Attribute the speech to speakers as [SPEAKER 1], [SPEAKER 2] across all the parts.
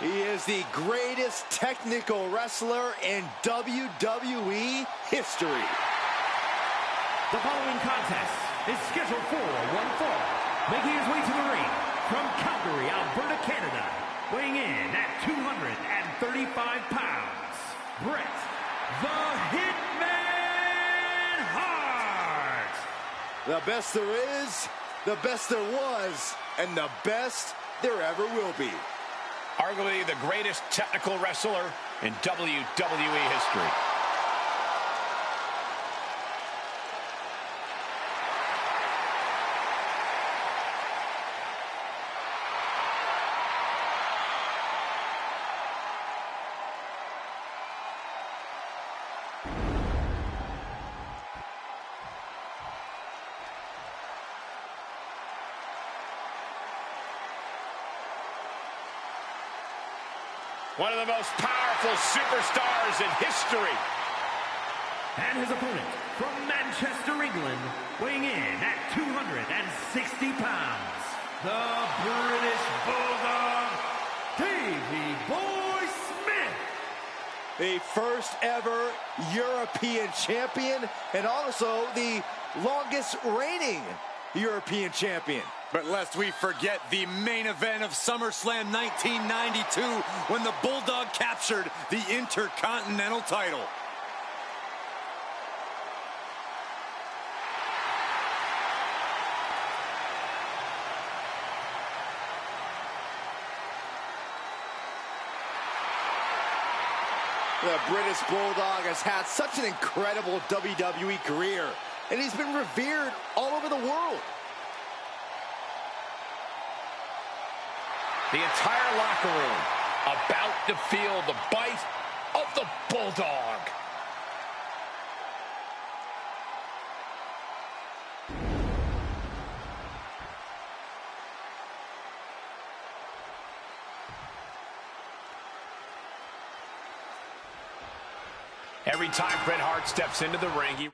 [SPEAKER 1] He is the greatest technical wrestler in WWE history.
[SPEAKER 2] The following contest is scheduled for one fall. Making his way to the ring from Calgary, Alberta, Canada. Weighing in at 235 pounds, Bret the Hitman Hart.
[SPEAKER 1] The best there is, the best there was, and the best there ever will be.
[SPEAKER 3] Arguably the greatest technical wrestler in WWE history. One of the most powerful superstars in history.
[SPEAKER 2] And his opponent from Manchester, England, weighing in at 260 pounds, the British Bulldog, Davey Boy Smith.
[SPEAKER 1] The first ever European champion, and also the longest reigning European champion.
[SPEAKER 4] But lest we forget the main event of SummerSlam 1992 when the Bulldog captured the Intercontinental title.
[SPEAKER 1] The British Bulldog has had such an incredible WWE career, and he's been revered all over the world.
[SPEAKER 3] The entire locker room about to feel the bite of the Bulldog. Every time Bret Hart steps into the ring, he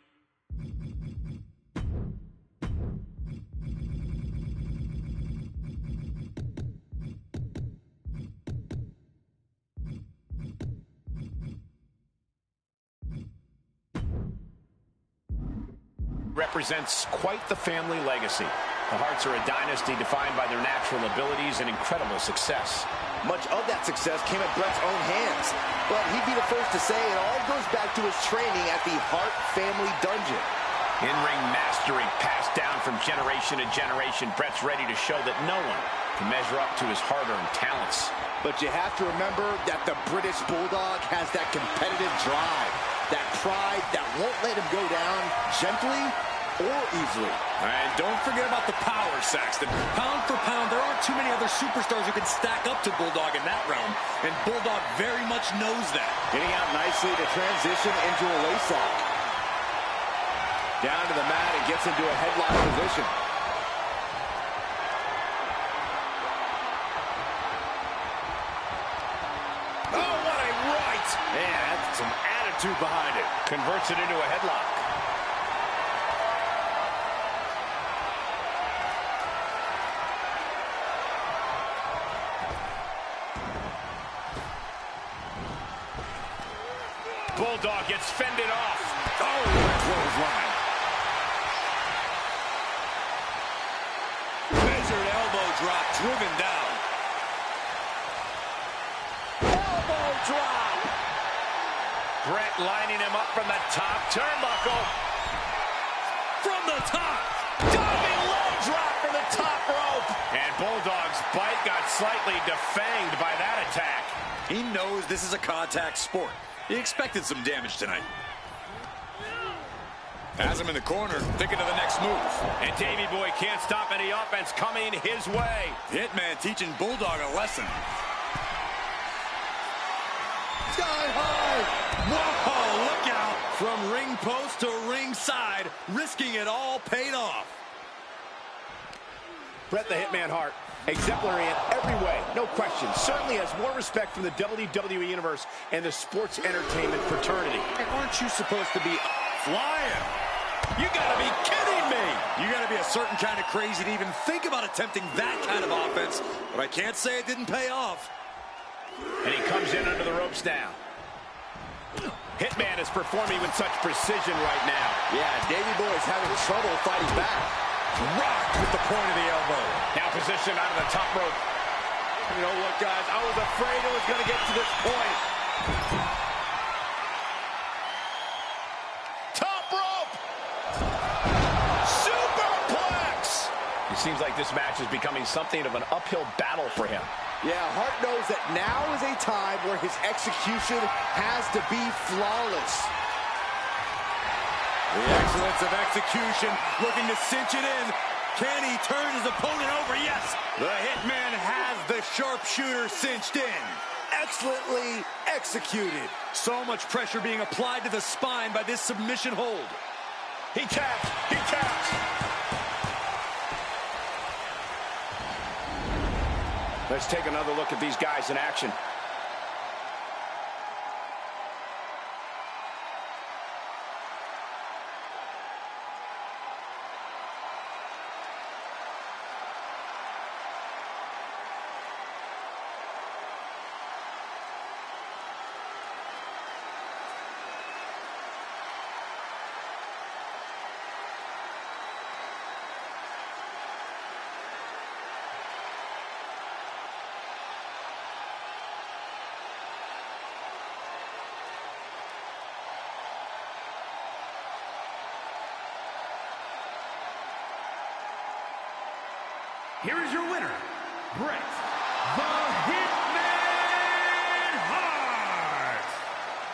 [SPEAKER 3] represents quite the family legacy. The Harts are a dynasty defined by their natural abilities and incredible success.
[SPEAKER 1] Much of that success came at Bret's own hands, but he'd be the first to say it all goes back to his training at the Hart family dungeon.
[SPEAKER 3] In-ring mastery passed down from generation to generation. Bret's ready to show that no one can measure up to his hard-earned talents.
[SPEAKER 1] But you have to remember that the British Bulldog has that competitive drive, that pride that won't let him go down gently or easily.
[SPEAKER 4] And don't forget about the power, Saxton. Pound for pound, there aren't too many other superstars who can stack up to Bulldog in that realm, and Bulldog very much knows that.
[SPEAKER 1] Getting out nicely to transition into a lace-lock. Down to the mat and gets into a headlock position.
[SPEAKER 4] Oh, what a right! Man, that's some attitude behind it.
[SPEAKER 3] Converts it into a headlock. Bulldog gets fended off.
[SPEAKER 4] Oh, what a clothesline. Measured elbow drop, driven down.
[SPEAKER 1] Elbow drop!
[SPEAKER 3] Bret lining him up from the top turnbuckle.
[SPEAKER 4] From the top.
[SPEAKER 3] Diving low drop from the top rope. And Bulldog's bite got slightly defanged by that attack.
[SPEAKER 4] He knows this is a contact sport. He expected some damage tonight. Has him in the corner, thinking of the next move.
[SPEAKER 3] And Davey Boy can't stop any offense coming his way.
[SPEAKER 4] Hitman teaching Bulldog a lesson.
[SPEAKER 1] Sky high!
[SPEAKER 4] Whoa, look out! From ring post to ringside, risking it all paid off.
[SPEAKER 3] Bret the Hitman Hart, exemplary in every way, no question. Certainly has more respect from the WWE Universe and the sports entertainment fraternity.
[SPEAKER 4] And aren't you supposed to be flying? You gotta be kidding me! You gotta be a certain kind of crazy to even think about attempting that kind of offense, but I can't say it didn't pay off.
[SPEAKER 3] And he comes in under the ropes now. Hitman is performing with such precision right now.
[SPEAKER 1] Yeah, Davey Boy's having trouble fighting back.
[SPEAKER 4] Rocked with the point of the elbow.
[SPEAKER 3] Now positioned out of the top rope.
[SPEAKER 1] You know what, guys? I was afraid it was going to get to this point.
[SPEAKER 3] Top rope! Superplex! It seems like this match is becoming something of an uphill battle for him.
[SPEAKER 1] Yeah, Hart knows that now is a time where his execution has to be flawless.
[SPEAKER 4] The excellence of execution, looking to cinch it in. Can he turn his opponent over? Yes! The Hitman has the sharpshooter cinched in.
[SPEAKER 1] Excellently executed.
[SPEAKER 4] So much pressure being applied to the spine by this submission hold.
[SPEAKER 3] He taps. He taps. Let's take another look at these guys in action.
[SPEAKER 2] Here is your winner, Bret the Hitman Hart.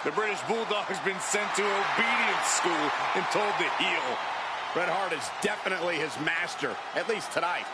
[SPEAKER 4] The British Bulldog has been sent to obedience school and told to heel.
[SPEAKER 3] Bret Hart is definitely his master, at least tonight.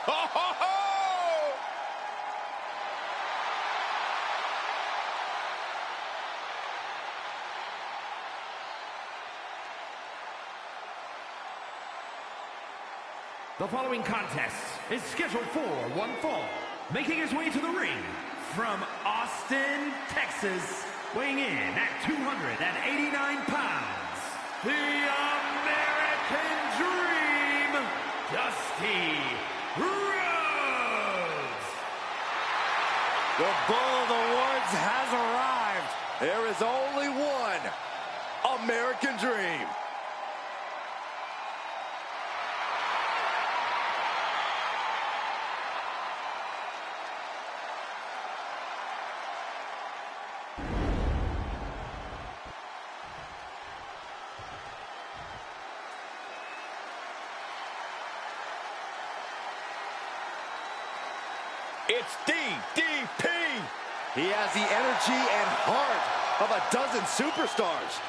[SPEAKER 4] Ho, ho, ho!
[SPEAKER 2] The following contest is scheduled for one fall. Making his way to the ring from Austin, Texas, weighing in at 289 pounds, the American Dream, Dusty Rhodes.
[SPEAKER 4] The Bull of the Woods has arrived.
[SPEAKER 1] There is only one American Dream.
[SPEAKER 3] It's DDP.
[SPEAKER 1] He has the energy and heart of a dozen superstars.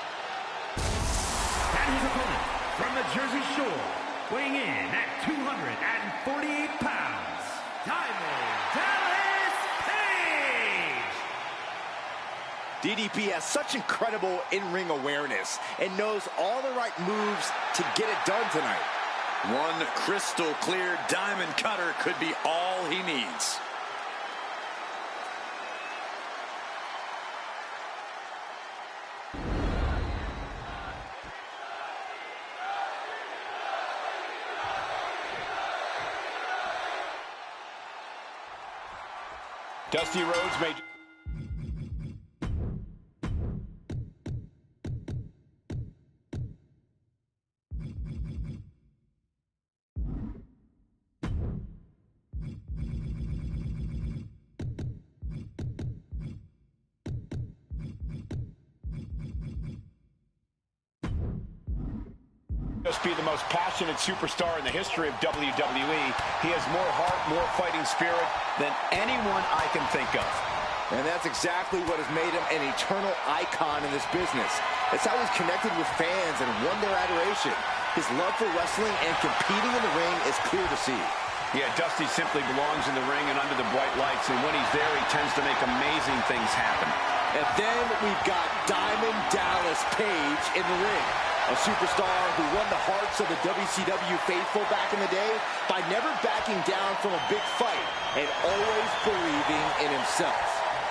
[SPEAKER 2] And his opponent from the Jersey Shore, weighing in at 248 pounds, Diamond Dallas Page.
[SPEAKER 1] DDP has such incredible in-ring awareness and knows all the right moves to get it done tonight.
[SPEAKER 4] One crystal clear diamond cutter could be all he needs.
[SPEAKER 3] Dusty Rhodes made... Just be the most passionate superstar in the history of WWE. He has more heart, more fighting spirit than anyone I can think of.
[SPEAKER 1] And that's exactly what has made him an eternal icon in this business. It's how he's connected with fans and won their adoration. His love for wrestling and competing in the ring is clear to see.
[SPEAKER 3] Yeah, Dusty simply belongs in the ring and under the bright lights, and when he's there, he tends to make amazing things happen.
[SPEAKER 1] And then we've got Diamond Dallas Page in the ring. A superstar who won the hearts of the WCW faithful back in the day by never backing down from a big fight and always believing in himself.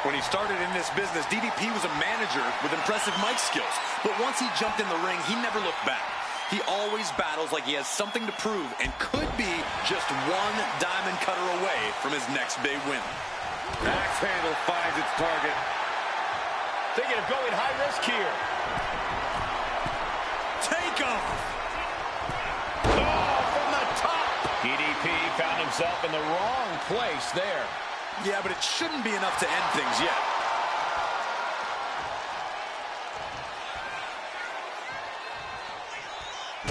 [SPEAKER 4] When he started in this business, DDP was a manager with impressive mic skills. But once he jumped in the ring, he never looked back. He always battles like he has something to prove and could be just one diamond cutter away from his next big win.
[SPEAKER 3] Axe handle finds its target. Thinking of going high risk here.
[SPEAKER 4] Takeoff!
[SPEAKER 3] Oh, from the top! DDP found himself in the wrong place there.
[SPEAKER 4] Yeah, but it shouldn't be enough to end things yet.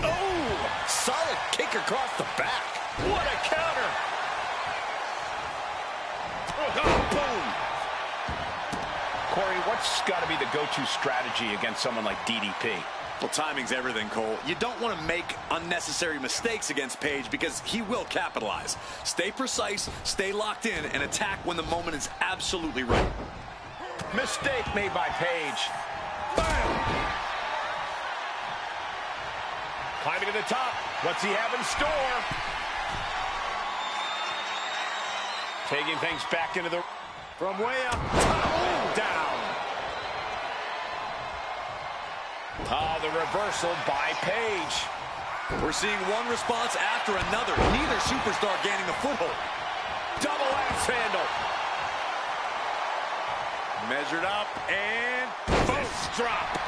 [SPEAKER 1] Oh, solid kick across the back.
[SPEAKER 3] What a counter! Oh, boom! Corey, what's got to be the go-to strategy against someone like DDP?
[SPEAKER 4] Well, timing's everything, Cole. You don't want to make unnecessary mistakes against Page because he will capitalize. Stay precise, stay locked in, and attack when the moment is absolutely right.
[SPEAKER 3] Mistake made by Page. Bam! Climbing to the top. What's he have in store? Taking things back into the... From way up, top down. Oh, the reversal by Page.
[SPEAKER 4] We're seeing one response after another. Neither superstar gaining a foothold.
[SPEAKER 3] Double axe handle. Measured up and fist drop.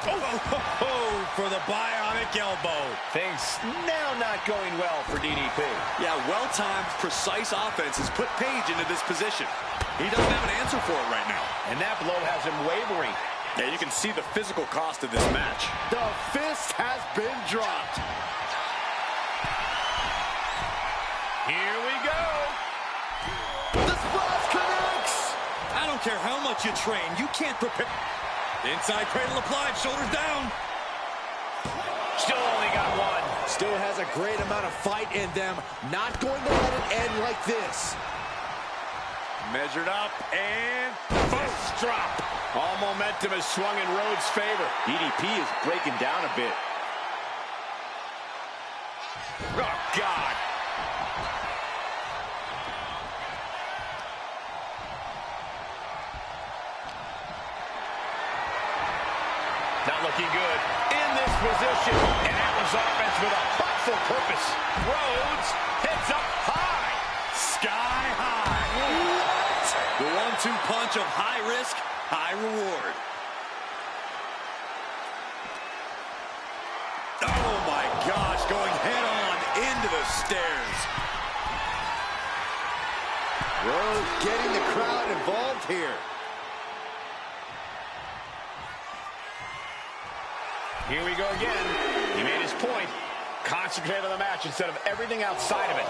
[SPEAKER 4] Oh, for the bionic elbow.
[SPEAKER 3] Things now not going well for DDP.
[SPEAKER 4] Yeah, well-timed, precise offense has put Page into this position. He doesn't have an answer for it right now.
[SPEAKER 3] And that blow has him wavering.
[SPEAKER 4] Yeah, you can see the physical cost of this match.
[SPEAKER 1] The fist has been dropped.
[SPEAKER 3] Here we go.
[SPEAKER 1] The splash connects.
[SPEAKER 4] I don't care how much you train, you can't prepare. Inside cradle applied, shoulders down.
[SPEAKER 3] Still only got one.
[SPEAKER 1] Still has a great amount of fight in them. Not going to let it end like this.
[SPEAKER 3] Measured up and fist drop. All momentum is swung in Rhodes' favor.
[SPEAKER 1] DDP is breaking down a bit.
[SPEAKER 3] Oh, God. Not looking good. In this position. And Atlas offense with a hurtful purpose. Rhodes heads up high.
[SPEAKER 4] Sky high.
[SPEAKER 1] What?
[SPEAKER 4] The 1-2 punch of high risk, high reward. Oh my gosh, going head on into the stairs.
[SPEAKER 1] Rhodes getting the crowd involved here.
[SPEAKER 3] Here we go again. He made his point. Concentrate on the match instead of everything outside of it.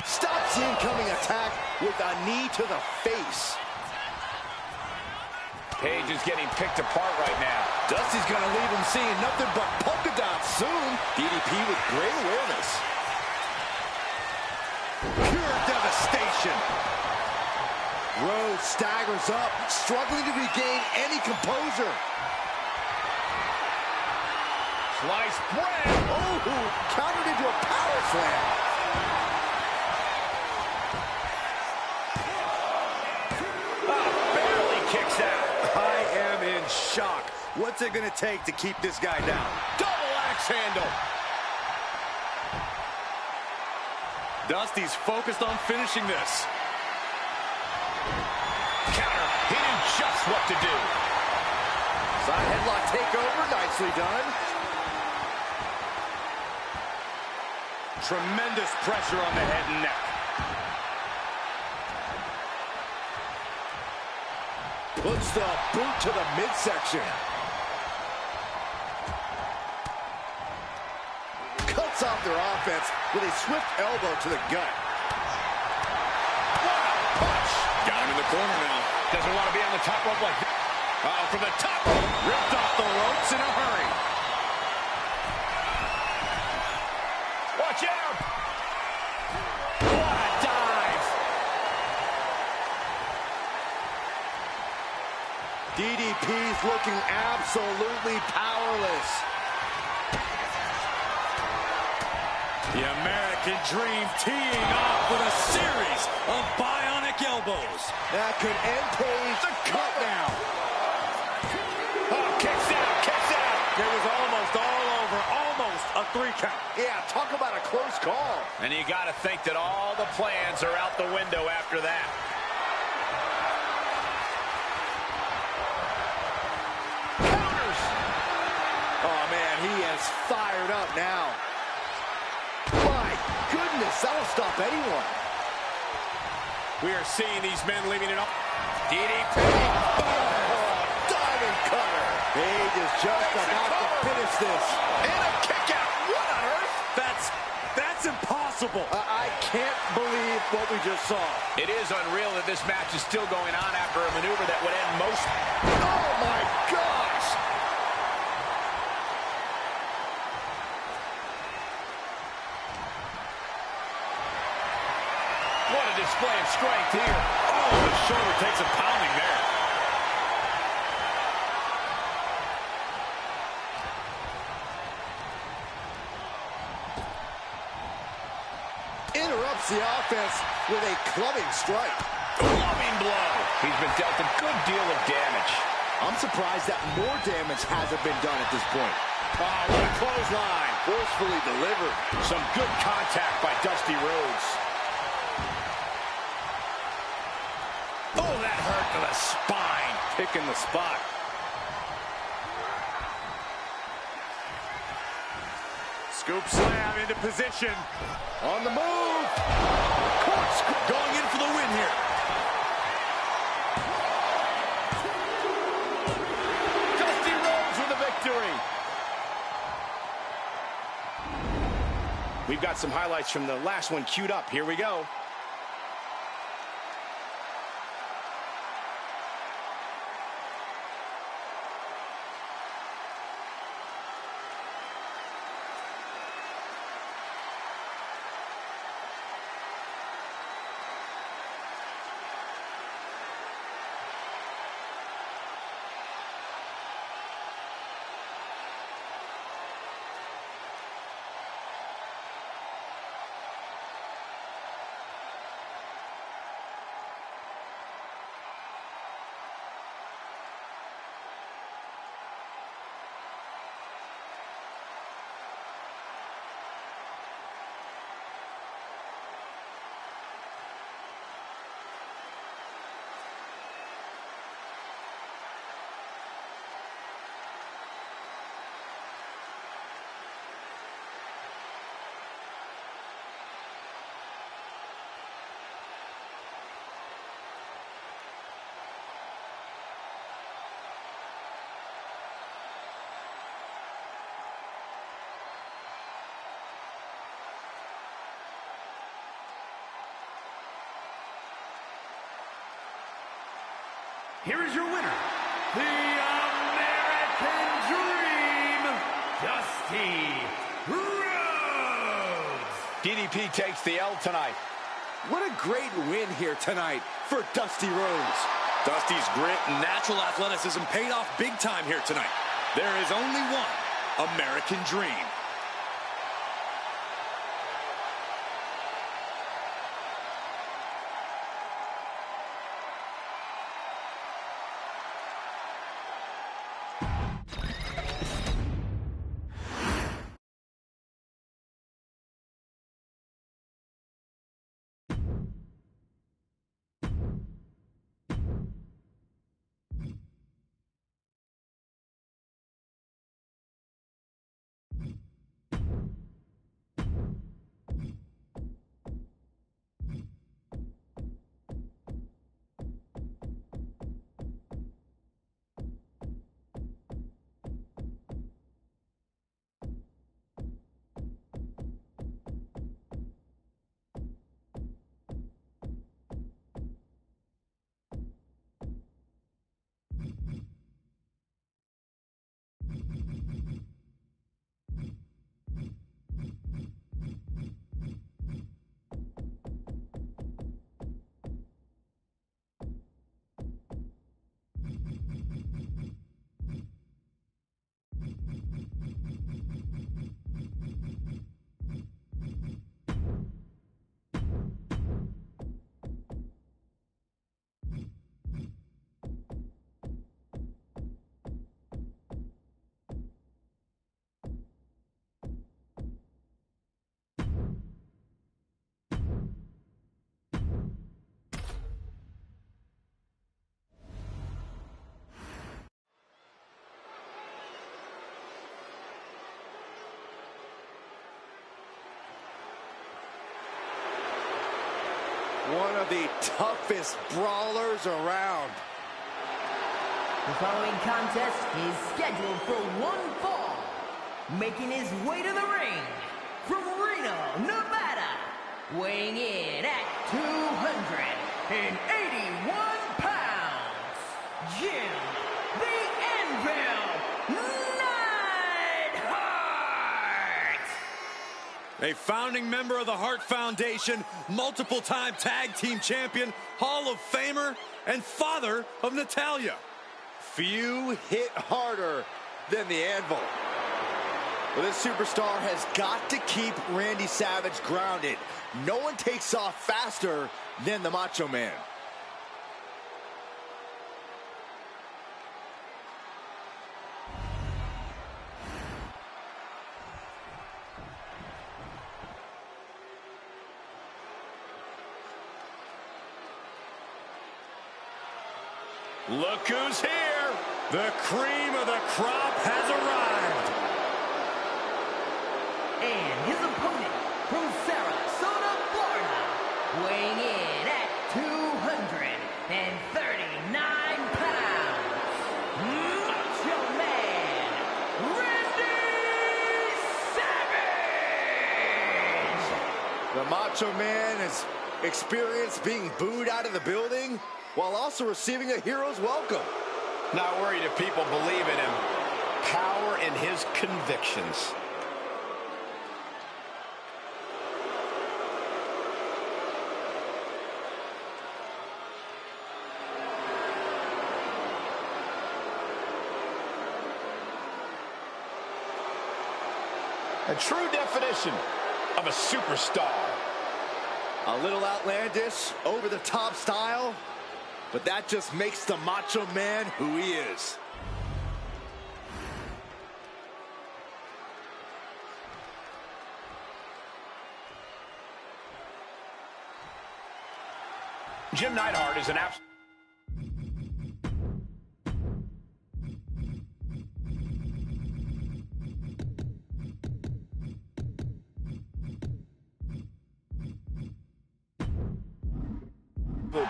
[SPEAKER 1] Stops the incoming attack with a knee to the face.
[SPEAKER 3] Page is getting picked apart right now.
[SPEAKER 1] Dusty's going to leave him seeing nothing but polka dots soon. DDP with great awareness. Pure devastation. Rhodes staggers up, struggling to regain any composure.
[SPEAKER 3] Sliced bread.
[SPEAKER 1] Oh, countered into a power slam.
[SPEAKER 3] Barely kicks out.
[SPEAKER 4] I am in shock. What's it going to take to keep this guy down?
[SPEAKER 3] Double axe handle.
[SPEAKER 4] Dusty's focused on finishing this.
[SPEAKER 3] Counter. He knew just what to do.
[SPEAKER 1] Side headlock takeover, nicely done.
[SPEAKER 3] Tremendous pressure on the head and neck.
[SPEAKER 1] Puts the boot to the midsection. Cuts off their offense with a swift elbow to the gut.
[SPEAKER 3] What a punch! Got him in the corner now. Doesn't want to be on the top rope like that. From the top rope. Ripped off the ropes in a hurry. Watch out! What a dive!
[SPEAKER 1] DDP's looking absolutely powerless.
[SPEAKER 3] The American Dream teeing off with a series of bionic elbows.
[SPEAKER 1] That could end Page.
[SPEAKER 3] The cut now. Oh, kicks out, kicks out. It was almost all over, almost a 3 count.
[SPEAKER 1] Yeah, talk about a close call.
[SPEAKER 3] And you got to think that all the plans are out the window after that.
[SPEAKER 1] Counters. Oh, man, he is fired up now. My goodness, that'll stop anyone.
[SPEAKER 3] We are seeing these men leaving it up. DDP.
[SPEAKER 1] Oh, diving cutter. Page is just about to finish this.
[SPEAKER 3] And a kick out. What on earth? That's impossible.
[SPEAKER 1] I can't believe what we just saw.
[SPEAKER 3] It is unreal that this match is still going on after a maneuver that would end most.
[SPEAKER 1] Oh, my gosh.
[SPEAKER 3] What a display of strength here. Oh, the shoulder takes a pounding there.
[SPEAKER 1] Interrupts the offense with a clubbing strike.
[SPEAKER 3] Clubbing blow. He's been dealt a good deal of damage.
[SPEAKER 1] I'm surprised that more damage hasn't been done at this point.
[SPEAKER 3] Oh, what a clothesline.
[SPEAKER 1] Forcefully delivered.
[SPEAKER 3] Some good contact by Dusty Rhodes. Oh, that hurt to the spine. Picking the spot. Scoop slam into position.
[SPEAKER 1] On the move.
[SPEAKER 3] Going in for the win here.
[SPEAKER 1] Dusty Rhodes with the victory.
[SPEAKER 3] We've got some highlights from the last one queued up. Here we go.
[SPEAKER 2] Here is your winner, the American Dream, Dusty Rhodes.
[SPEAKER 3] DDP takes the L tonight.
[SPEAKER 1] What a great win here tonight for Dusty Rhodes.
[SPEAKER 4] Dusty's grit and natural athleticism paid off big time here tonight. There is only one American Dream.
[SPEAKER 1] one of the toughest brawlers around.
[SPEAKER 5] The following contest is scheduled for one fall. Making his way to the ring from Reno, Nevada, weighing in at 281 pounds, Jim the Anvil Neidhart!
[SPEAKER 4] A founding member of the Hart Foundation, multiple-time tag team champion, Hall of Famer, and father of Natalya.
[SPEAKER 1] Few hit harder than the Anvil. Well, this superstar has got to keep Randy Savage grounded. No one takes off faster than the Macho Man.
[SPEAKER 3] Look who's here. The cream of the crop has arrived.
[SPEAKER 5] And his opponent from Sarasota, Florida, weighing in at 239 pounds, Macho Man, Randy Savage!
[SPEAKER 1] The Macho Man has experienced being booed out of the building while also receiving a hero's welcome.
[SPEAKER 3] Not worried if people believe in him. Power in his convictions. A true definition of a superstar.
[SPEAKER 1] A little outlandish, over-the-top style, but that just makes the Macho Man who he is.
[SPEAKER 3] Jim Neidhart is an absolute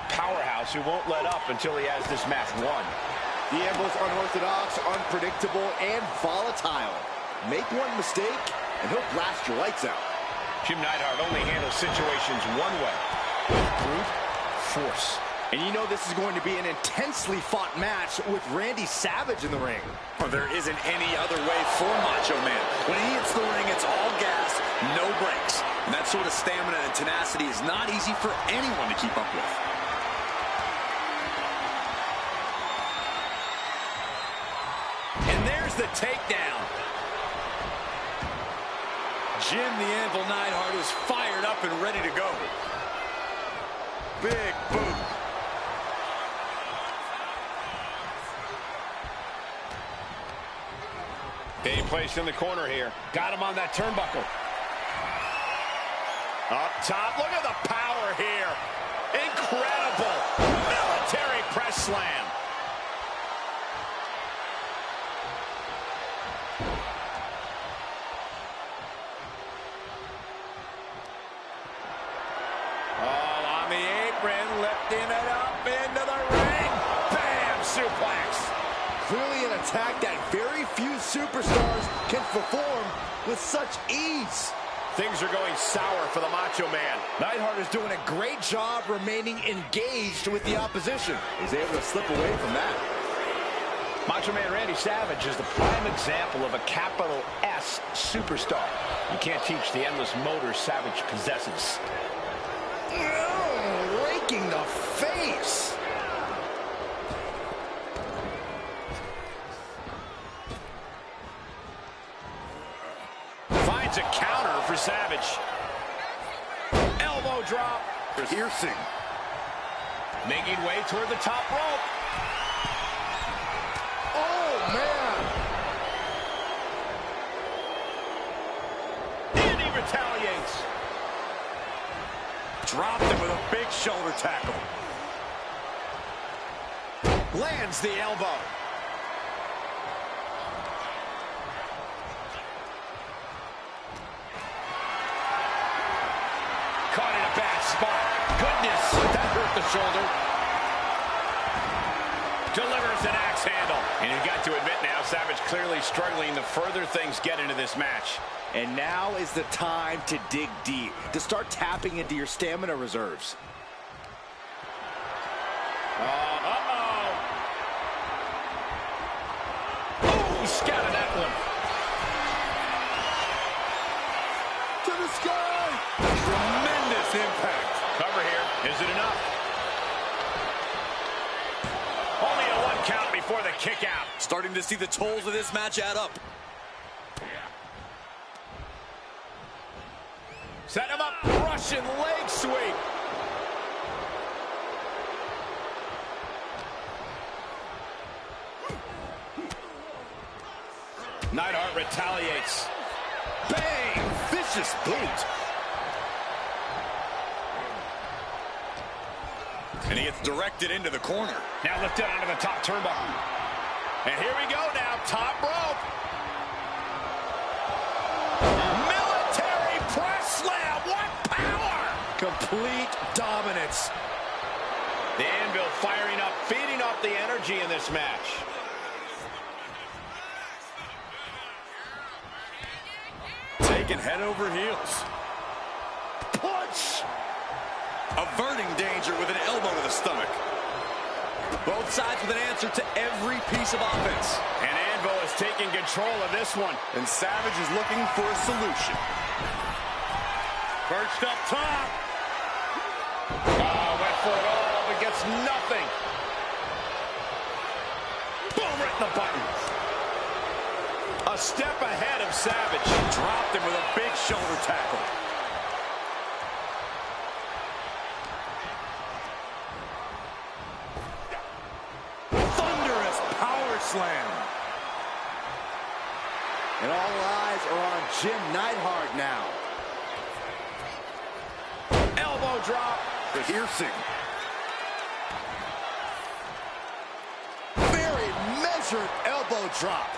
[SPEAKER 3] powerhouse who won't let up until he has this match won.
[SPEAKER 1] The Anvil's unorthodox, unpredictable, and volatile. Make one mistake, and he'll blast your lights out.
[SPEAKER 3] Jim Neidhart only handles situations one way. Brute force.
[SPEAKER 1] And you know this is going to be an intensely fought match with Randy Savage in the ring.
[SPEAKER 4] Well, there isn't any other way for Macho Man. When he hits the ring, it's all gas, no brakes. And that sort of stamina and tenacity is not easy for anyone to keep up with. And there's the takedown. Jim the Anvil Neidhart is fired up and ready to go. Big boot.
[SPEAKER 3] Being placed in the corner here. Got him on that turnbuckle. Up top, look at the power here. Incredible. Military press slam. All on the apron, lifting it up into the ring. Bam, suplex.
[SPEAKER 1] Clearly an attack that very few superstars can perform with such ease.
[SPEAKER 3] Things are going sour for the Macho Man.
[SPEAKER 1] Neidhart is doing a great job remaining engaged with the opposition. He's able to slip away from that.
[SPEAKER 3] Macho Man Randy Savage is the prime example of a capital S superstar. You can't teach the endless motor Savage possesses.
[SPEAKER 1] Oh, raking the face.
[SPEAKER 3] Finds a counter for Savage. Elbow drop.
[SPEAKER 1] Piercing.
[SPEAKER 3] Making way toward the top rope.
[SPEAKER 1] Oh, man.
[SPEAKER 3] And he retaliates.
[SPEAKER 4] Dropped him with a big shoulder tackle.
[SPEAKER 3] Lands the elbow. Caught in a bad spot. Goodness.
[SPEAKER 1] shoulder.
[SPEAKER 3] Delivers an axe handle. And you got to admit now, Savage clearly struggling the further things get into this match.
[SPEAKER 1] And now is the time to dig deep, to start tapping into your stamina reserves.
[SPEAKER 3] Oh, he scouted that one.
[SPEAKER 1] To the sky!
[SPEAKER 4] Tremendous impact.
[SPEAKER 3] Cover here. Is it enough? Only a 1 count before the kick out.
[SPEAKER 4] Starting to see the tolls of this match add up.
[SPEAKER 3] Set him up. Russian leg sweep. Neidhart retaliates.
[SPEAKER 1] Bang! Vicious boot.
[SPEAKER 4] And he gets directed into the corner.
[SPEAKER 3] Now lifted onto the top turnbuckle. And here we go now. Top rope. Military press slam. What power!
[SPEAKER 1] Complete dominance.
[SPEAKER 3] The Anvil firing up, feeding off the energy in this match.
[SPEAKER 4] Taken head over heels.
[SPEAKER 1] Punch!
[SPEAKER 4] Averting danger with an elbow to the stomach. Both sides with an answer to every piece of offense.
[SPEAKER 3] And Anvil is taking control of this one.
[SPEAKER 4] And Savage is looking for a solution.
[SPEAKER 3] Perched up top. Oh, went for it all, but gets nothing. Boom, right in the button. A step ahead of Savage.
[SPEAKER 4] Dropped him with a big shoulder tackle. Thunderous power slam.
[SPEAKER 1] And all eyes are on Jim Neidhart now.
[SPEAKER 3] Elbow drop.
[SPEAKER 1] Piercing. Very measured elbow drop.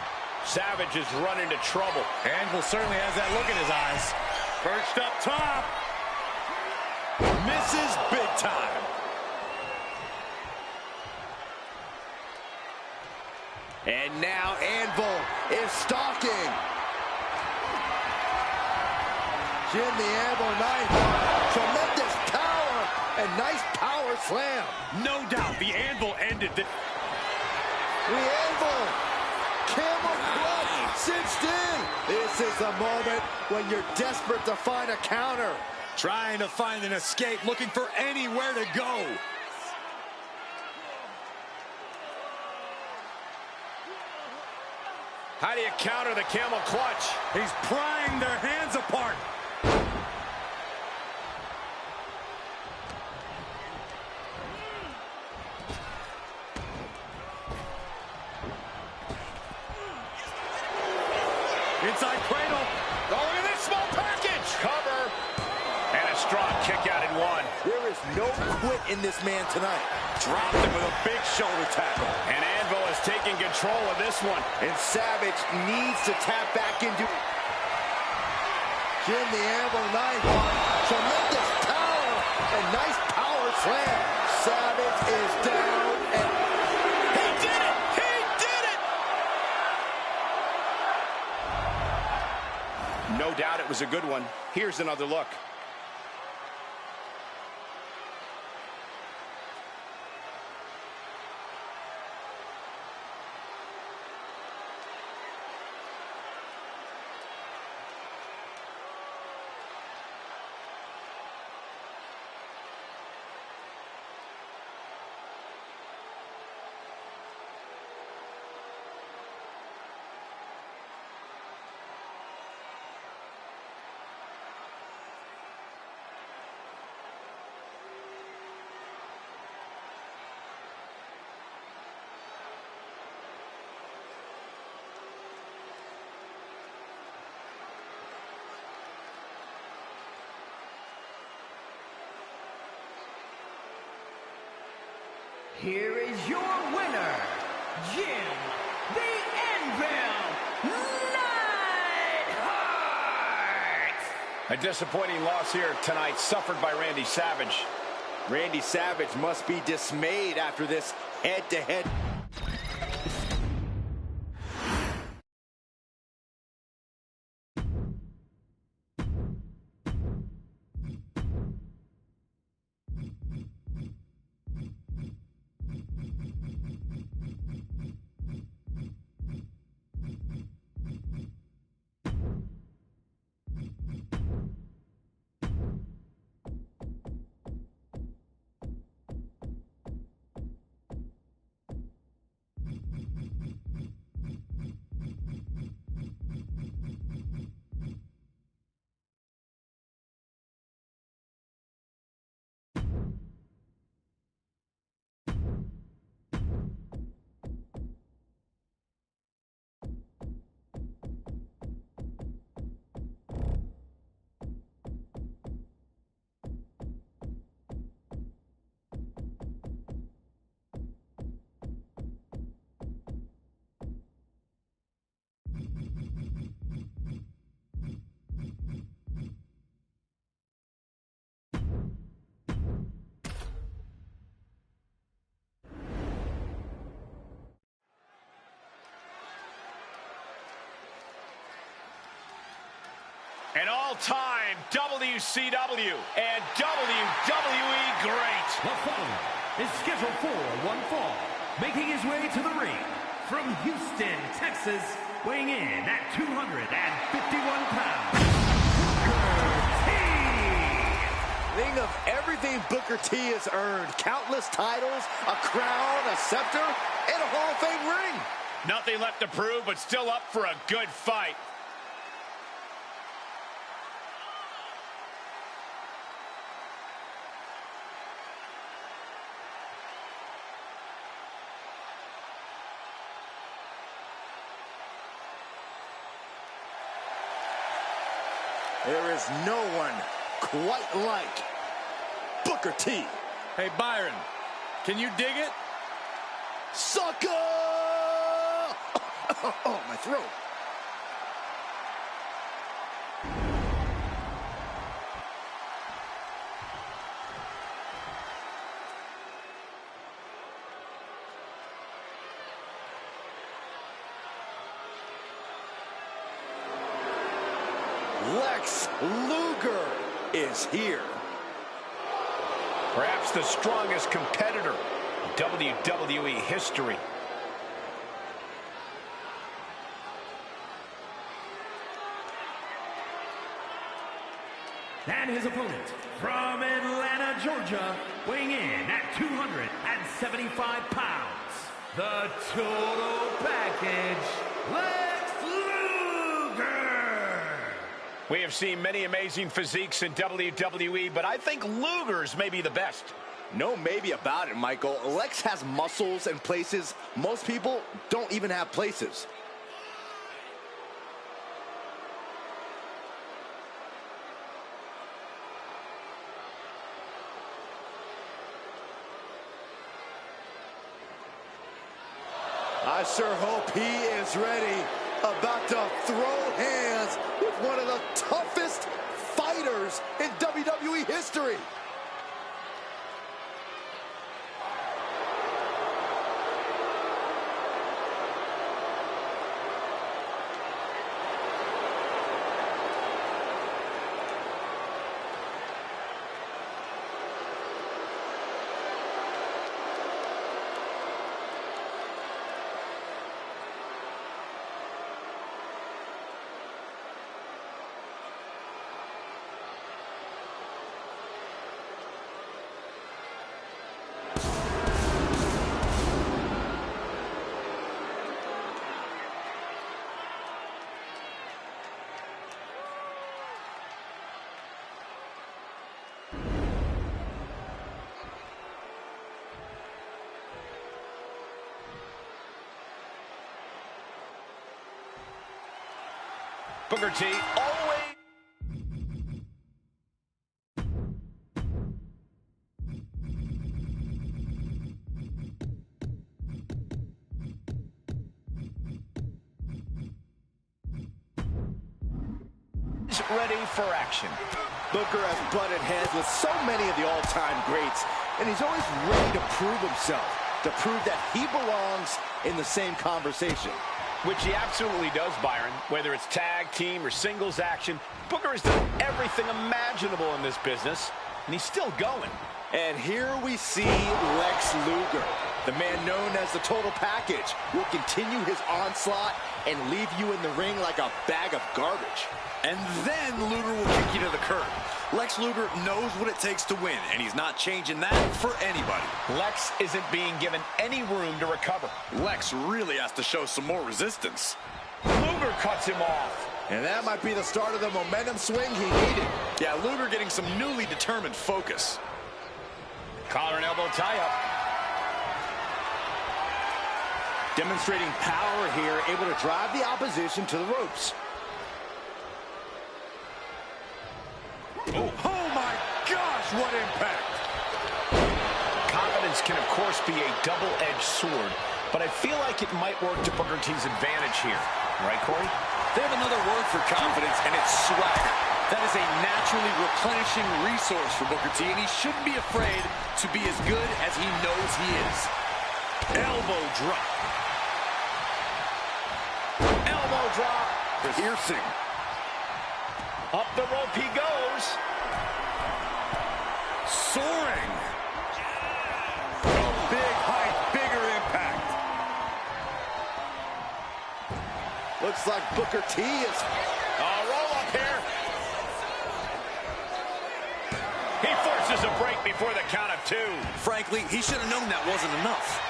[SPEAKER 3] Savage is run into trouble.
[SPEAKER 4] Anvil certainly has that look in his eyes.
[SPEAKER 3] Perched up top.
[SPEAKER 4] Misses big time.
[SPEAKER 1] And now Anvil is stalking. Jim the Anvil Neidhart. Tremendous power and nice power slam.
[SPEAKER 4] No doubt the Anvil ended the...
[SPEAKER 1] The Anvil. Camel clutch cinched in. This is the moment when you're desperate to find a counter.
[SPEAKER 4] Trying to find an escape, looking for anywhere to go.
[SPEAKER 3] How do you counter the camel clutch?
[SPEAKER 4] He's prying their hands apart. Inside cradle.
[SPEAKER 3] Oh, look at this small package. Cover. And a strong kick out in one.
[SPEAKER 1] There is no quit in this man tonight.
[SPEAKER 4] Dropped him with a big shoulder tackle.
[SPEAKER 3] And Anvil is taking control of this one.
[SPEAKER 1] And Savage needs to tap back into Jim the Anvil Neidhart. Tremendous power and nice power slam. Savage is down and
[SPEAKER 3] He did it! He did it! No doubt it was a good one. Here's another look.
[SPEAKER 5] Here is your winner, Jim the Anvil Neidhart.
[SPEAKER 3] A disappointing loss here tonight, suffered by Randy Savage.
[SPEAKER 1] Randy Savage must be dismayed after this head-to-head.
[SPEAKER 3] An all-time WCW and WWE great.
[SPEAKER 2] The following is scheduled for one fall, making his way to the ring from Houston, Texas, weighing in at 251 pounds, Booker T.
[SPEAKER 1] Think of everything Booker T has earned. Countless titles, a crown, a scepter, and a Hall of Fame ring.
[SPEAKER 3] Nothing left to prove, but still up for a good fight.
[SPEAKER 1] There is no one quite like Booker T.
[SPEAKER 4] Hey, Byron, can you dig it?
[SPEAKER 1] Sucker! Oh, my throat. Lex Luger is here.
[SPEAKER 3] Perhaps the strongest competitor in WWE history.
[SPEAKER 2] And his opponent from Atlanta, Georgia, weighing in at 275 pounds, the total package, Lex Luger.
[SPEAKER 3] We have seen many amazing physiques in WWE, but I think Luger's may be the best.
[SPEAKER 1] No maybe about it, Michael. Lex has muscles and places most people don't even have places. I sure hope he is ready, about to throw hands with one of the toughest fighters in WWE history.
[SPEAKER 3] Booker T always... ready for action.
[SPEAKER 1] Booker has butted heads with so many of the all-time greats, and he's always ready to prove himself, to prove that he belongs in the same conversation.
[SPEAKER 3] Which he absolutely does, Byron. Whether it's tag, team, or singles action, Booker has done everything imaginable in this business, and he's still going.
[SPEAKER 1] And here we see Lex Luger, the man known as the total package, will continue his onslaught and leave you in the ring like a bag of garbage.
[SPEAKER 4] And then Luger will kick you to the curb. Lex Luger knows what it takes to win, and he's not changing that for anybody.
[SPEAKER 3] Lex isn't being given any room to recover.
[SPEAKER 4] Lex really has to show some more resistance.
[SPEAKER 3] Luger cuts him off.
[SPEAKER 1] And that might be the start of the momentum swing he needed.
[SPEAKER 4] Yeah, Luger getting some newly determined focus.
[SPEAKER 3] Collar and elbow tie-up.
[SPEAKER 1] Demonstrating power here, able to drive the opposition to the ropes.
[SPEAKER 4] Oh my gosh, what impact!
[SPEAKER 3] Confidence can, of course, be a double-edged sword, but I feel like it might work to Booker T's advantage here. Right, Corey?
[SPEAKER 4] They have another word for confidence, and it's swagger. That is a naturally replenishing resource for Booker T, and he shouldn't be afraid to be as good as he knows he is. Elbow drop.
[SPEAKER 3] Elbow drop.
[SPEAKER 4] Piercing.
[SPEAKER 3] Up the rope he goes.
[SPEAKER 4] Soaring. A big height, bigger impact.
[SPEAKER 1] Looks like Booker T is...
[SPEAKER 3] Roll up here. He forces a break before the count of 2.
[SPEAKER 4] Frankly, he should have known that wasn't enough.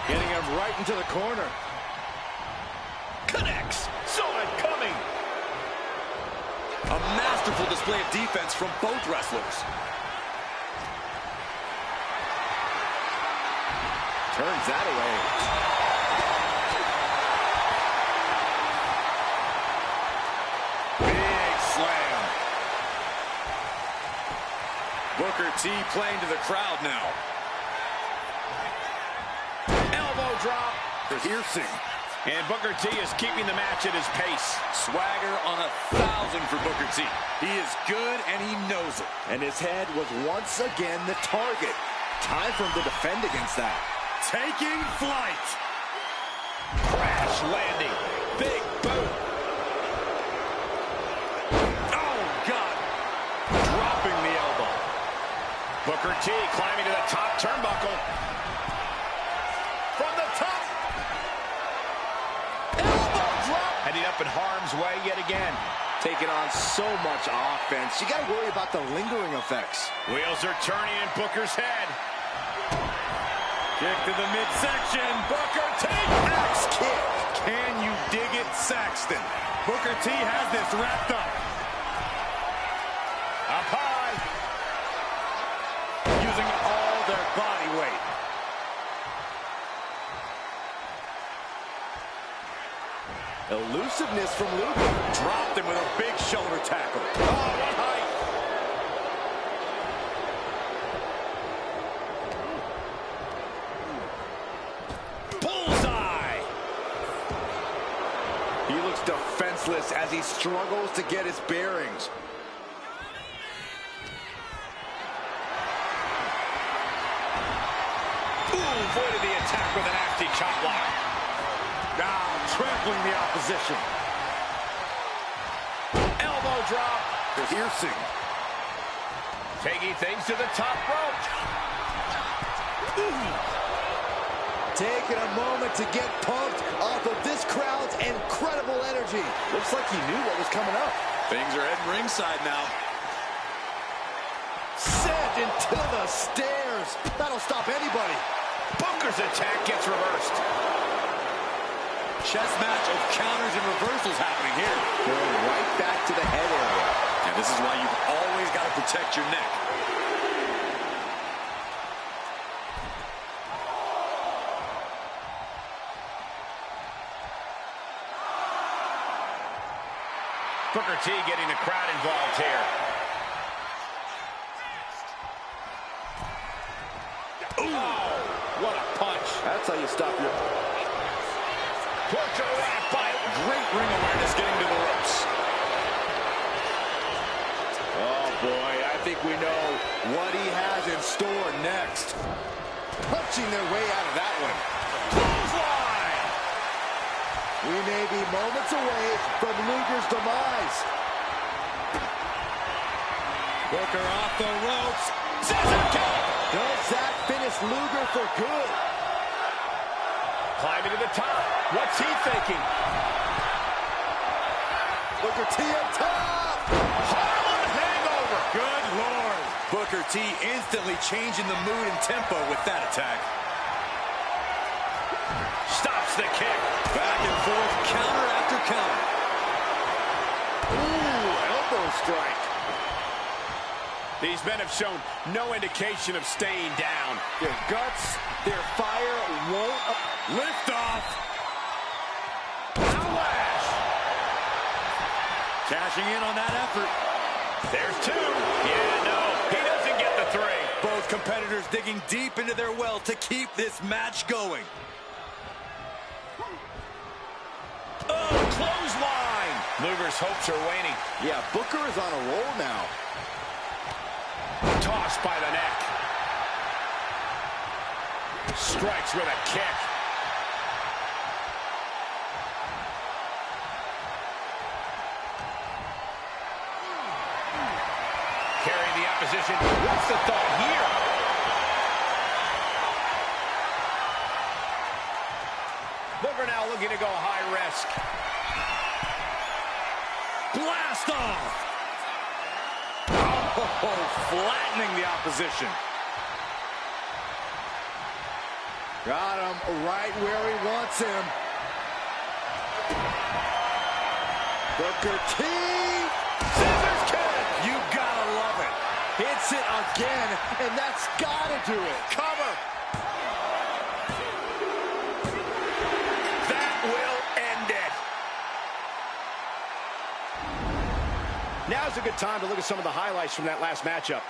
[SPEAKER 1] Getting him right into the corner.
[SPEAKER 3] Connects. Saw it coming.
[SPEAKER 4] A masterful display of defense from both wrestlers.
[SPEAKER 1] Turns that away.
[SPEAKER 4] Big slam. Booker T playing to the crowd now.
[SPEAKER 3] Elbow drop.
[SPEAKER 4] Piercing.
[SPEAKER 3] And Booker T is keeping the match at his pace.
[SPEAKER 4] Swagger on 1,000 for Booker T. He is good and he knows it.
[SPEAKER 1] And his head was once again the target. Time for him to defend against that.
[SPEAKER 4] Taking flight.
[SPEAKER 3] Crash landing. Big boot.
[SPEAKER 4] Oh, God.
[SPEAKER 3] Dropping the elbow. Booker T climbing to the top turnbuckle. From the top. Elbow drop. Heading up in harm's way yet again.
[SPEAKER 1] Taking on so much offense. You got to worry about the lingering effects.
[SPEAKER 3] Wheels are turning in Booker's head.
[SPEAKER 4] Kick to the midsection. Booker T.
[SPEAKER 1] Axe kick.
[SPEAKER 4] Can you dig it, Saxton? Booker T has this wrapped up.
[SPEAKER 3] Up high.
[SPEAKER 4] Using all their body weight.
[SPEAKER 1] Elusiveness from Luger.
[SPEAKER 4] Dropped him with a big shoulder tackle.
[SPEAKER 3] Oh, what height. Bullseye.
[SPEAKER 1] He looks defenseless as he struggles to get his bearings.
[SPEAKER 3] Avoided the attack with a nasty chop block.
[SPEAKER 1] Now trampling the opposition.
[SPEAKER 3] Elbow drop.
[SPEAKER 1] Piercing.
[SPEAKER 3] Taking things to the top rope.
[SPEAKER 1] Taking a moment to get pumped off of this crowd's incredible energy. Looks like he knew what was coming up.
[SPEAKER 4] Things are heading ringside now.
[SPEAKER 1] Sent into the stairs. That'll stop anybody.
[SPEAKER 3] Booker's attack gets reversed.
[SPEAKER 4] Chess match of counters and reversals happening here.
[SPEAKER 1] Going right back to the head area.
[SPEAKER 4] And this is why you've always got to protect your neck.
[SPEAKER 3] Booker T getting the crowd involved here.
[SPEAKER 1] Ooh, what a punch. That's how you stop your...
[SPEAKER 3] Butcher wrap by.
[SPEAKER 4] Great ring awareness getting to the ropes.
[SPEAKER 1] Oh, boy, I think we know what he has in store next. Punching their way out of that one. Clothesline! We may be moments away from Luger's demise.
[SPEAKER 4] Booker off the ropes.
[SPEAKER 1] Scissor kick! Does that finish Luger for good?
[SPEAKER 3] Climbing to the top. What's he thinking?
[SPEAKER 1] Booker T up top!
[SPEAKER 3] Harlem hangover.
[SPEAKER 4] Good Lord. Booker T instantly changing the mood and tempo with that attack.
[SPEAKER 3] Stops the kick.
[SPEAKER 4] Back and forth, counter after counter.
[SPEAKER 1] Ooh, elbow strike.
[SPEAKER 3] These men have shown no indication of staying down.
[SPEAKER 1] Their guts, their fire won't
[SPEAKER 4] Lift off.
[SPEAKER 3] Outlash.
[SPEAKER 4] Cashing in on that effort.
[SPEAKER 3] There's two. Yeah, no, he doesn't get the three.
[SPEAKER 4] Both competitors digging deep into their well to keep this match going.
[SPEAKER 3] Oh, clothesline. Luger's hopes are waning.
[SPEAKER 1] Yeah, Booker is on a roll now.
[SPEAKER 3] Tossed by the neck. Strikes with a kick. Carry the opposition. What's the thought here? Booker now looking to go high risk.
[SPEAKER 4] Blast off. Oh, flattening the opposition.
[SPEAKER 1] Got him right where he wants him. Booker T!
[SPEAKER 4] Scissors kick. You gotta love it.
[SPEAKER 1] Hits it again, and that's gotta do it.
[SPEAKER 4] Cover.
[SPEAKER 3] That will end it. Now's a good time to look at some of the highlights from that last matchup.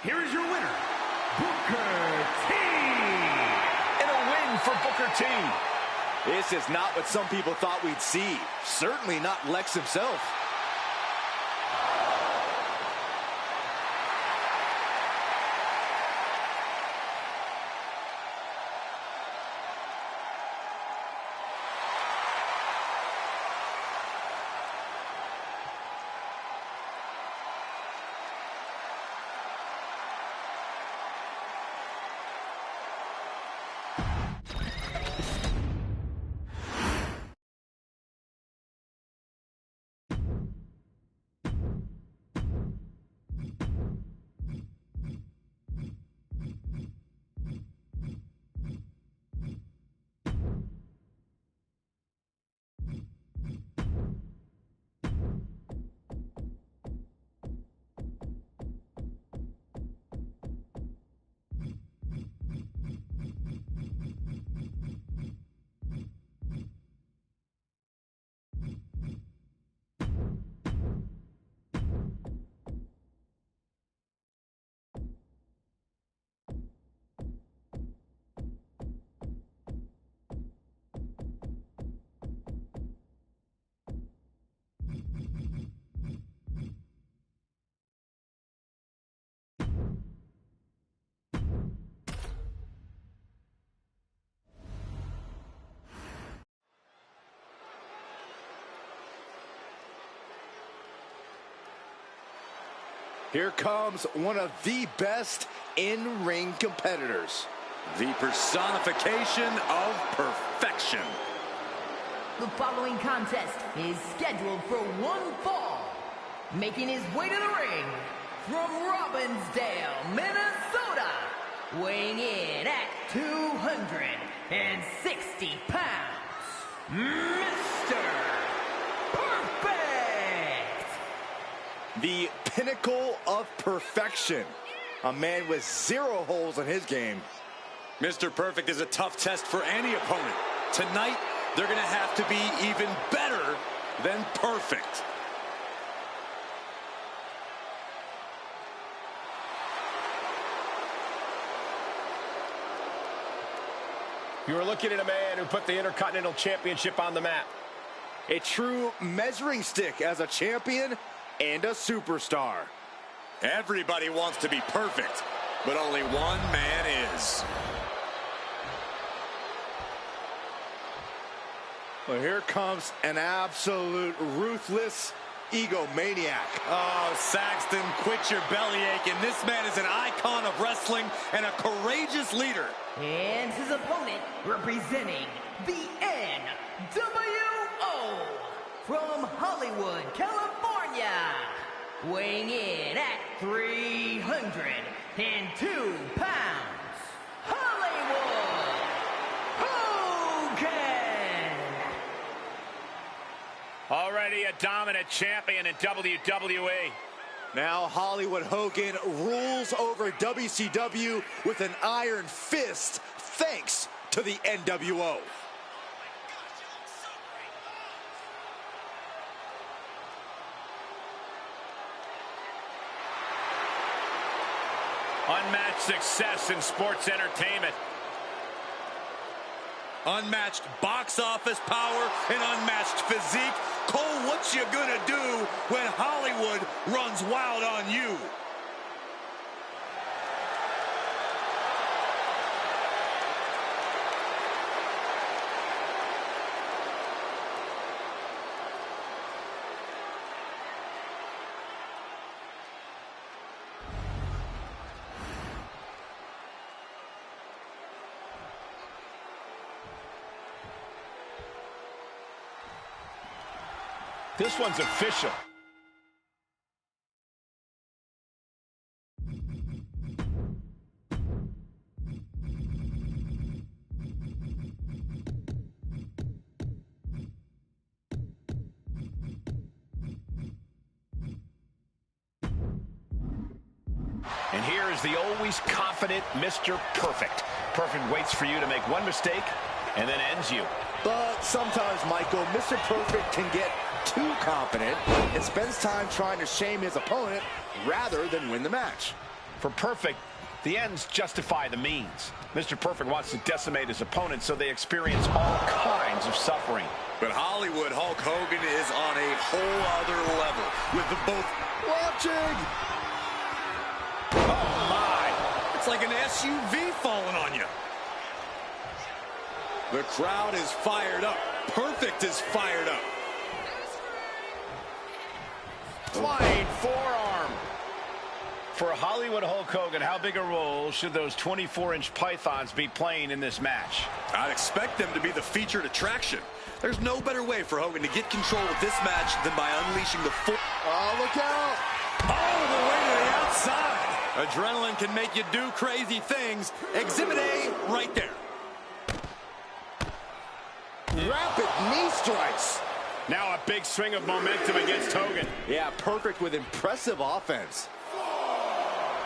[SPEAKER 2] Here is your winner, Booker T.
[SPEAKER 3] And a win for Booker T.
[SPEAKER 1] This is not what some people thought we'd see. Certainly not Lex himself. Here comes one of the best in-ring competitors.
[SPEAKER 4] The personification of perfection.
[SPEAKER 5] The following contest is scheduled for one fall. Making his way to the ring from Robbinsdale, Minnesota. Weighing in at 260 pounds, Mr. Perfect!
[SPEAKER 1] The pinnacle of perfection. A man with 0 holes in his game.
[SPEAKER 4] Mr. Perfect is a tough test for any opponent. Tonight, they're going to have to be even better than perfect.
[SPEAKER 3] You're looking at a man who put the Intercontinental Championship on the map.
[SPEAKER 1] A true measuring stick as a champion and a superstar.
[SPEAKER 4] Everybody wants to be perfect, but only one man is.
[SPEAKER 1] Well, here comes an absolute ruthless egomaniac.
[SPEAKER 4] Oh, Saxton, quit your bellyache. And this man is an icon of wrestling and a courageous leader.
[SPEAKER 5] And his opponent, representing the NWO from Hollywood, California, weighing in at 302 pounds, Hollywood Hogan!
[SPEAKER 2] Already a dominant champion in WWE.
[SPEAKER 1] Now Hollywood Hogan rules over WCW with an iron fist thanks to the NWO.
[SPEAKER 2] Unmatched success in sports entertainment.
[SPEAKER 4] Unmatched box office power and unmatched physique. Cole, what you gonna do when Hollywood runs wild on you?
[SPEAKER 3] This one's official. And here is the always confident Mr. Perfect. Perfect waits for you to make one mistake and then ends you.
[SPEAKER 1] But sometimes, Michael, Mr. Perfect can get too confident and spends time trying to shame his opponent rather than win the match.
[SPEAKER 3] For Perfect, the ends justify the means. Mr. Perfect wants to decimate his opponent so they experience all kinds of suffering.
[SPEAKER 4] But Hollywood Hulk Hogan is on a whole other level with the both
[SPEAKER 1] Watching!
[SPEAKER 4] Oh my! It's like an SUV falling on you. The crowd is fired up. Perfect is fired up.
[SPEAKER 3] Flying forearm. For Hollywood Hulk Hogan, how big a role should those 24-inch pythons be playing in this match?
[SPEAKER 4] I'd expect them to be the featured attraction. There's no better way for Hogan to get control of this match than by unleashing the full...
[SPEAKER 1] Oh, look out!
[SPEAKER 4] All the way to the outside. Adrenaline can make you do crazy things. Exhibit A right there.
[SPEAKER 1] Rapid knee strikes.
[SPEAKER 2] Now a big swing of momentum against Hogan.
[SPEAKER 1] Yeah, Perfect with impressive offense.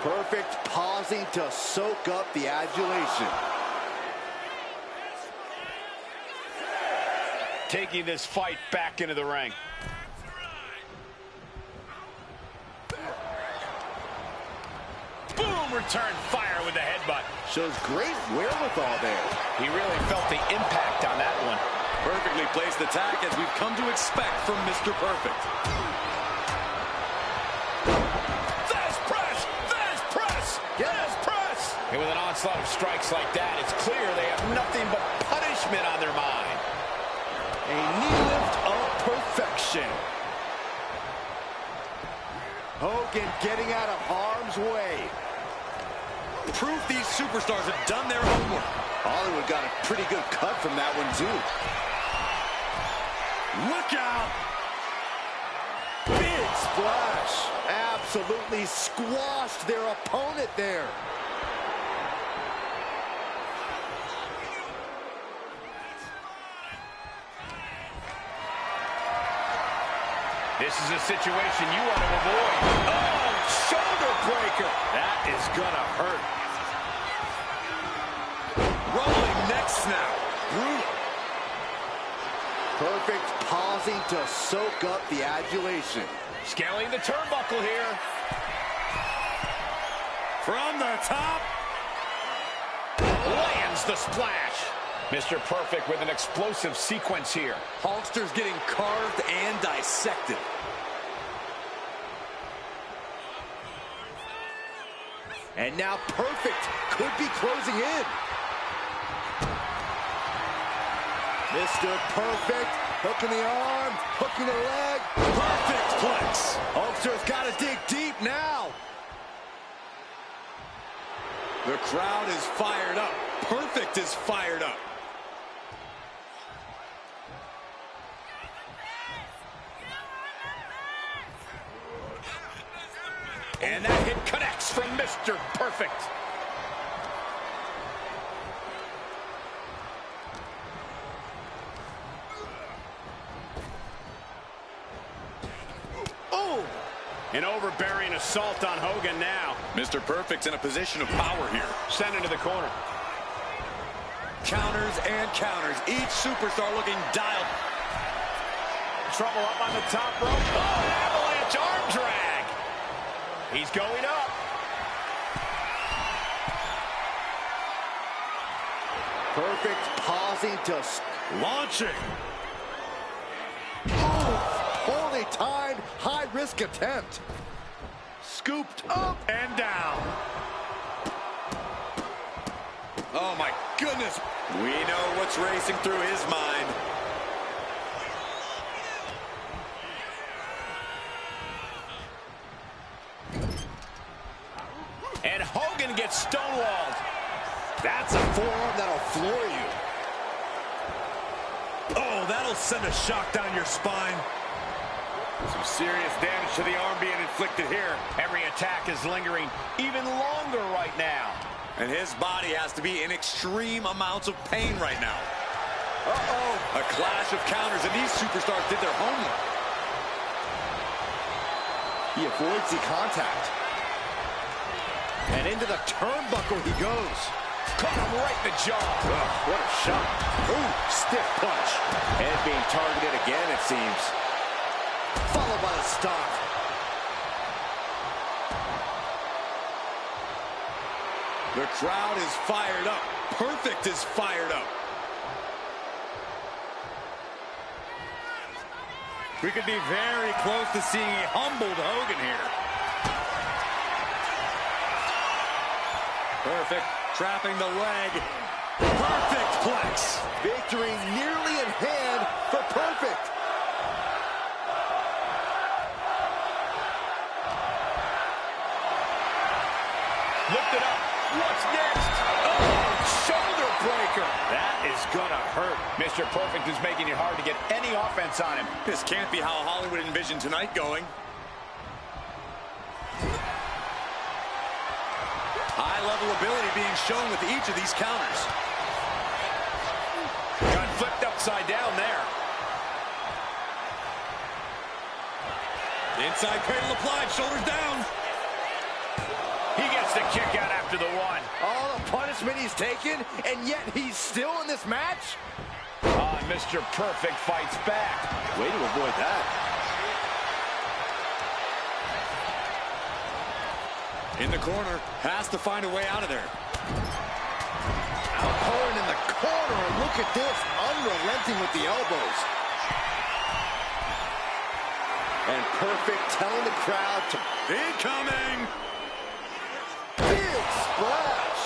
[SPEAKER 1] Perfect pausing to soak up the adulation.
[SPEAKER 3] Taking this fight back into the ring. Boom! Return fire with the headbutt.
[SPEAKER 1] Shows great wherewithal there.
[SPEAKER 3] He really felt the impact on that one.
[SPEAKER 4] Perfectly placed attack as we've come to expect from Mr. Perfect.
[SPEAKER 3] Fast press! Fast press! Fast press! And with an onslaught of strikes like that, it's clear they have nothing but punishment on their mind.
[SPEAKER 1] A knee lift of perfection. Hogan getting out of harm's way.
[SPEAKER 4] Proof these superstars have done their homework.
[SPEAKER 1] Hollywood got a pretty good cut from that one, too.
[SPEAKER 4] Look out!
[SPEAKER 1] Big splash. Absolutely squashed their opponent there.
[SPEAKER 3] This is a situation you want to avoid. Oh, shoulder breaker. That is gonna hurt.
[SPEAKER 4] Rolling neck snap. Brutal.
[SPEAKER 1] Perfect pausing to soak up the adulation.
[SPEAKER 3] Scaling the turnbuckle here.
[SPEAKER 4] From the top.
[SPEAKER 3] Lands the splash. Mr. Perfect with an explosive sequence here.
[SPEAKER 4] Hulkster's getting carved and dissected.
[SPEAKER 1] And now Perfect could be closing in. Mr. Perfect, hooking the arm, hooking the leg.
[SPEAKER 4] Perfect flex.
[SPEAKER 1] Hulkster's got to dig deep now.
[SPEAKER 4] The crowd is fired up. Perfect is fired up.
[SPEAKER 3] And that hit connects from Mr. Perfect.
[SPEAKER 1] Oh!
[SPEAKER 3] An overbearing assault on Hogan now.
[SPEAKER 4] Mr. Perfect's in a position of power here.
[SPEAKER 3] Sent into the corner.
[SPEAKER 4] Counters and counters. Each superstar looking dialed.
[SPEAKER 3] Trouble up on the top rope. Oh, an avalanche arm drag. He's going up.
[SPEAKER 1] Perfect pausing to
[SPEAKER 4] Launching.
[SPEAKER 1] oh, poorly timed, high-risk attempt. Scooped up
[SPEAKER 4] And down. Oh, my goodness. We know what's racing through his mind.
[SPEAKER 3] And Hogan gets stonewalled.
[SPEAKER 1] That's a forearm that'll floor you.
[SPEAKER 4] Oh, that'll send a shock down your spine. Some serious damage to the arm being inflicted here.
[SPEAKER 3] Every attack is lingering even longer right now.
[SPEAKER 4] And his body has to be in extreme amounts of pain right now.
[SPEAKER 1] Uh-oh.
[SPEAKER 4] A clash of counters, and these superstars did their homework.
[SPEAKER 1] He avoids the contact. And into the turnbuckle he goes.
[SPEAKER 3] Caught him right in the jaw.
[SPEAKER 1] Ugh, what a shot. Ooh, stiff punch. Head being targeted again, it seems. Followed by the stomp.
[SPEAKER 4] The crowd is fired up. Perfect is fired up. We could be very close to seeing a humbled Hogan here. Perfect, trapping the leg. Perfect flex.
[SPEAKER 1] Victory nearly in hand for Perfect.
[SPEAKER 3] Lift it up. What's next? Oh, shoulder breaker. That is gonna hurt. Mr. Perfect is making it hard to get any offense on him.
[SPEAKER 4] This can't be how Hollywood envisioned tonight going. High-level ability being shown with each of these counters.
[SPEAKER 3] Got flipped upside down there.
[SPEAKER 4] Inside cradle applied, shoulders down.
[SPEAKER 3] He gets the kick out after the one.
[SPEAKER 1] All the punishment he's taken, and yet he's still in this match?
[SPEAKER 3] Mr. Perfect fights back.
[SPEAKER 1] Way to avoid that.
[SPEAKER 4] In the corner, has to find a way out of there.
[SPEAKER 1] Outpouring in the corner, and look at this, unrelenting with the elbows. And Perfect telling the crowd to...
[SPEAKER 4] Incoming!
[SPEAKER 1] Big splash!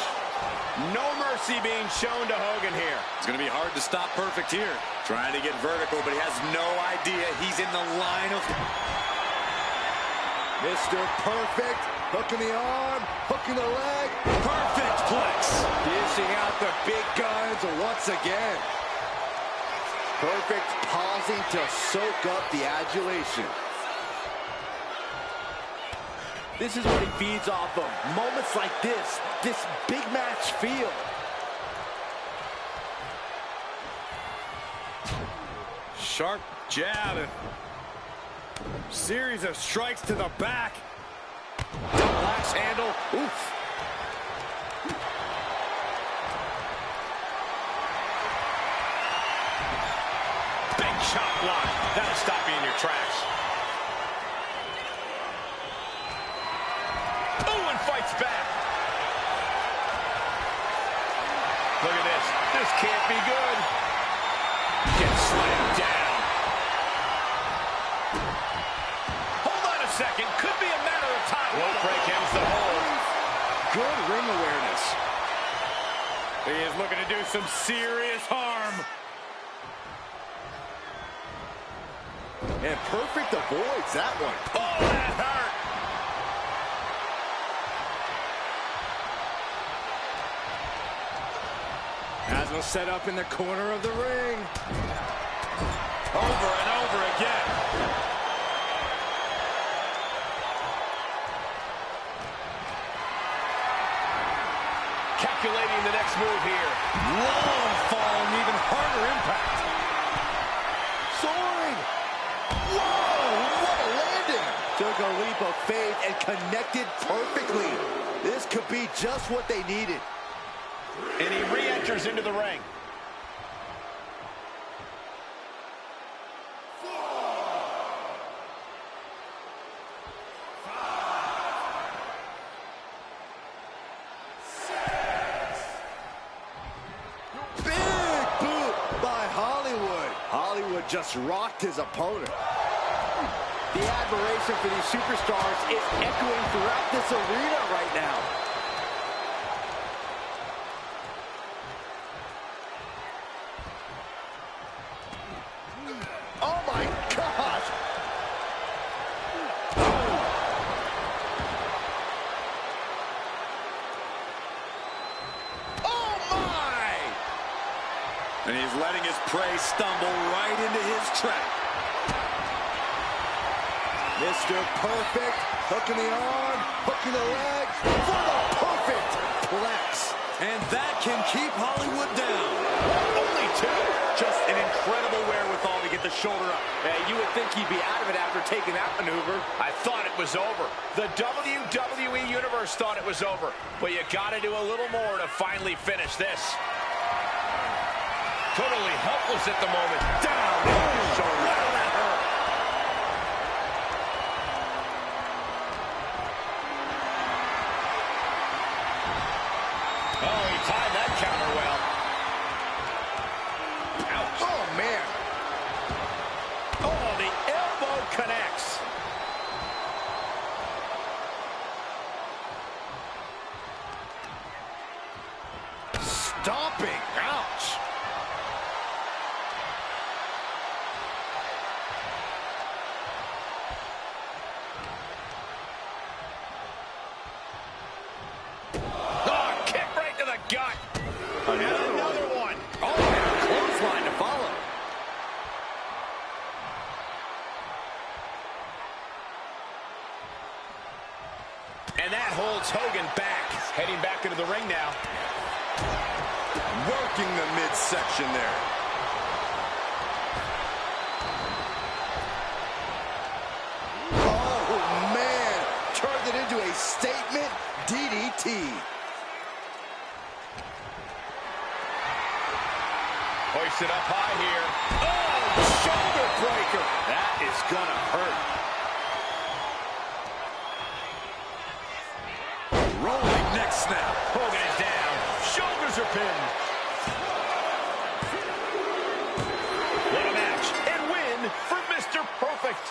[SPEAKER 3] No mercy being shown to Hogan here.
[SPEAKER 4] It's going to be hard to stop Perfect here. Trying to get vertical, but he has no idea he's in the line of...
[SPEAKER 1] Mr. Perfect, hooking the arm, hooking the leg.
[SPEAKER 4] Perfect plex.
[SPEAKER 1] Dishing out the big guns once again. Perfect pausing to soak up the adulation. This is what he feeds off of. Moments like this big match feel.
[SPEAKER 4] Sharp jab. Series of strikes to the back. Double axe handle. Oof. Big chop block. That'll stop you in your tracks. Oh, and fights back. Look at this. This can't be good. Gets slammed down. Hold on a second. Could be a matter of time. Rope break ends the hold.
[SPEAKER 1] Good ring awareness.
[SPEAKER 4] He is looking to do some serious harm.
[SPEAKER 1] And Perfect avoids that one.
[SPEAKER 4] Oh, that hurt.
[SPEAKER 1] Has him set up in the corner of the ring.
[SPEAKER 4] Over and over again. Calculating the next move here. Long fall and even harder impact.
[SPEAKER 1] Soaring. Whoa, what a landing. Took a leap of faith and connected perfectly. This could be just what they needed.
[SPEAKER 3] And he re-enters into the ring.
[SPEAKER 1] Big boot by Hollywood. Hollywood just rocked his opponent. The admiration for these superstars is echoing throughout this arena right now. Oh my gosh! Oh my!
[SPEAKER 4] And he's letting his prey stumble right into his trap.
[SPEAKER 1] Mr. Perfect, hooking the arm, hooking the leg, for the perfect plex.
[SPEAKER 4] And that can keep Hollywood down.
[SPEAKER 3] Only two.
[SPEAKER 4] Just an incredible wherewithal to get the shoulder up.
[SPEAKER 1] You would think he'd be out of it after taking that maneuver.
[SPEAKER 3] I thought it was over. The WWE Universe thought it was over. But you got to do a little more to finally finish this. Totally helpless at the moment. Down on his shoulder. That hurt. Oh, he timed that counter well. Ouch.
[SPEAKER 1] Oh, man.
[SPEAKER 3] Oh, the elbow connects.
[SPEAKER 1] Stomping. Ouch.
[SPEAKER 3] Oh, kick right to the gut. And another one.
[SPEAKER 1] Oh, and a clothesline to follow.
[SPEAKER 3] And that holds Hogan back. Heading back into the ring now.
[SPEAKER 4] Working the midsection there.
[SPEAKER 1] Oh, man. Turned it into a statement DDT.
[SPEAKER 3] Hoisted up high here. Oh, shoulder breaker. That is gonna hurt.
[SPEAKER 4] Rolling neck snap.
[SPEAKER 3] Hogan is down. Shoulders are pinned. What a match. And win for Mr. Perfect.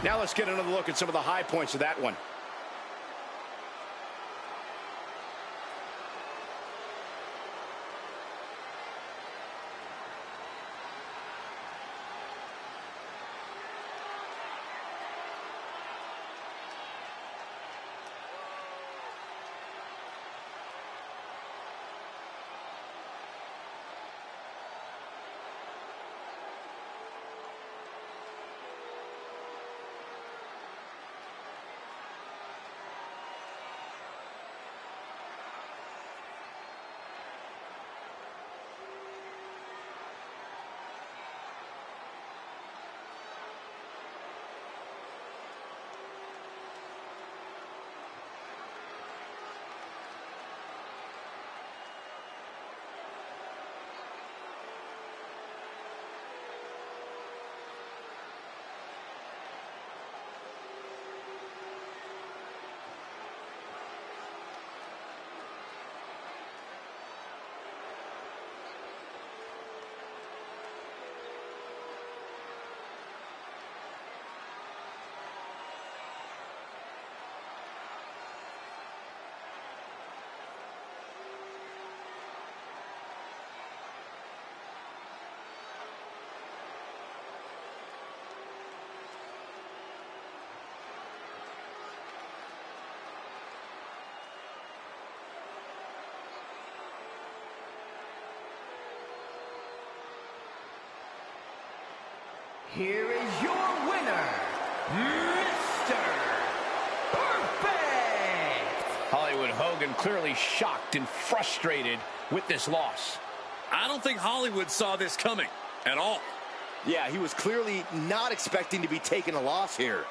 [SPEAKER 3] Now let's get another look at some of the high points of that one.
[SPEAKER 5] here is your winner, Mr. Perfect!
[SPEAKER 3] Hollywood Hogan clearly shocked and frustrated with this loss.
[SPEAKER 4] I don't think Hollywood saw this coming at all.
[SPEAKER 1] Yeah, he was clearly not expecting to be taking a loss here.